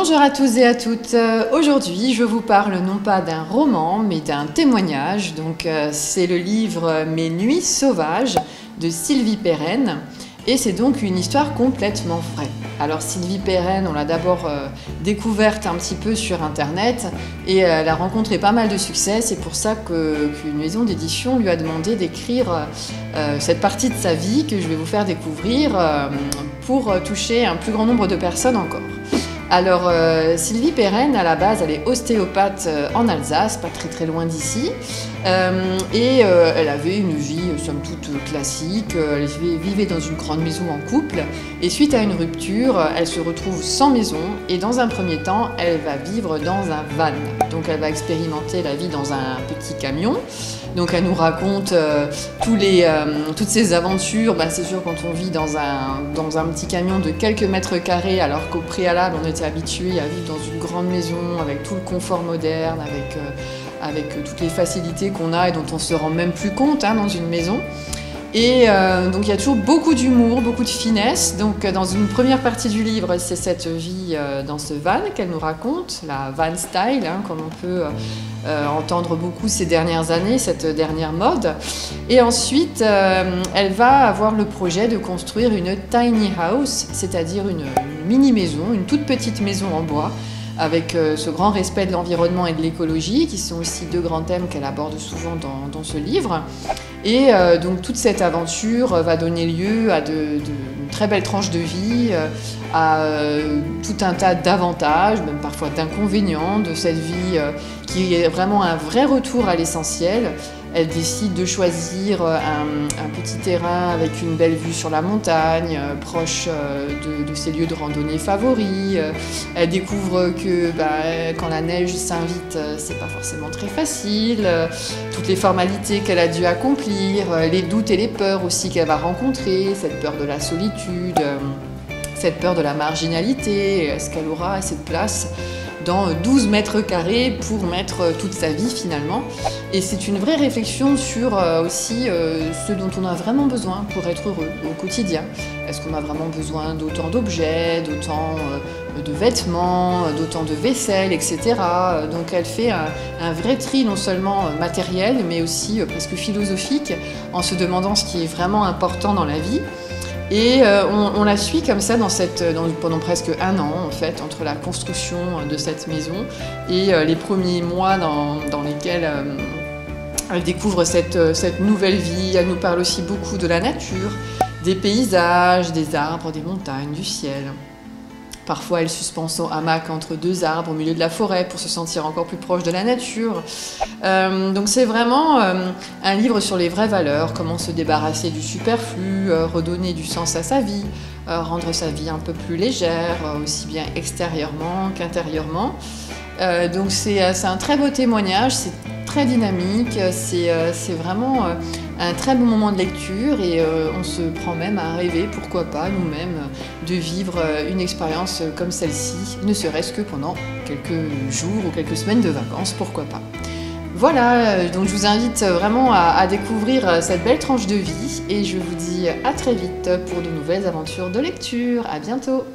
Bonjour à tous et à toutes. Aujourd'hui, je vous parle non pas d'un roman, mais d'un témoignage. C'est le livre Mes nuits sauvages de Sylvie Perren. Et c'est donc une histoire complètement vraie. Alors Sylvie Perren, on l'a d'abord découverte un petit peu sur Internet et elle a rencontré pas mal de succès. C'est pour ça qu'une maison d'édition lui a demandé d'écrire cette partie de sa vie que je vais vous faire découvrir pour toucher un plus grand nombre de personnes encore. Alors Sylvie Perren, à la base, elle est ostéopathe en Alsace, pas très loin d'ici, elle avait une vie somme toute classique. Elle vivait dans une grande maison en couple et suite à une rupture, elle se retrouve sans maison et dans un premier temps, elle va vivre dans un van. Donc elle va expérimenter la vie dans un petit camion. Donc elle nous raconte toutes ces aventures. C'est sûr, quand on vit dans un petit camion de quelques mètres carrés, alors qu'au préalable on était habitué à vivre dans une grande maison avec tout le confort moderne, avec toutes les facilités qu'on a et dont on ne se rend même plus compte dans une maison. Et donc il y a toujours beaucoup d'humour, beaucoup de finesse. Donc dans une première partie du livre, c'est cette vie dans ce van qu'elle nous raconte, la van style, comme on peut entendre beaucoup ces dernières années, cette dernière mode. Et ensuite, elle va avoir le projet de construire une tiny house, c'est-à-dire une mini-maison, une toute petite maison en bois, avec ce grand respect de l'environnement et de l'écologie, qui sont aussi deux grands thèmes qu'elle aborde souvent dans ce livre. Et donc toute cette aventure va donner lieu à une très belle tranche de vie, à tout un tas d'avantages, même parfois d'inconvénients de cette vie qui est vraiment un vrai retour à l'essentiel. Elle décide de choisir un petit terrain avec une belle vue sur la montagne, proche de ses lieux de randonnée favoris. Elle découvre que quand la neige s'invite, c'est pas forcément très facile. Toutes les formalités qu'elle a dû accomplir, les doutes et les peurs aussi qu'elle va rencontrer, cette peur de la solitude, cette peur de la marginalité. Est-ce qu'elle aura assez de place dans 12 mètres carrés pour mettre toute sa vie finalement. Et c'est une vraie réflexion sur aussi ce dont on a vraiment besoin pour être heureux au quotidien. Est-ce qu'on a vraiment besoin d'autant d'objets, d'autant de vêtements, d'autant de vaisselle, etc. Donc elle fait un vrai tri non seulement matériel mais aussi presque philosophique en se demandant ce qui est vraiment important dans la vie. Et on la suit comme ça pendant presque un an en fait, entre la construction de cette maison et les premiers mois dans lesquels elle découvre cette nouvelle vie. Elle nous parle aussi beaucoup de la nature, des paysages, des arbres, des montagnes, du ciel. Parfois, elle suspend son hamac entre deux arbres au milieu de la forêt pour se sentir encore plus proche de la nature. Donc c'est vraiment un livre sur les vraies valeurs, comment se débarrasser du superflu, redonner du sens à sa vie, rendre sa vie un peu plus légère, aussi bien extérieurement qu'intérieurement. Donc c'est un très beau témoignage, c'est très dynamique, c'est vraiment un très bon moment de lecture et on se prend même à rêver, pourquoi pas nous-mêmes, de vivre une expérience comme celle-ci, ne serait-ce que pendant quelques jours ou quelques semaines de vacances, pourquoi pas. Voilà, donc je vous invite vraiment à découvrir cette belle tranche de vie et je vous dis à très vite pour de nouvelles aventures de lecture. À bientôt!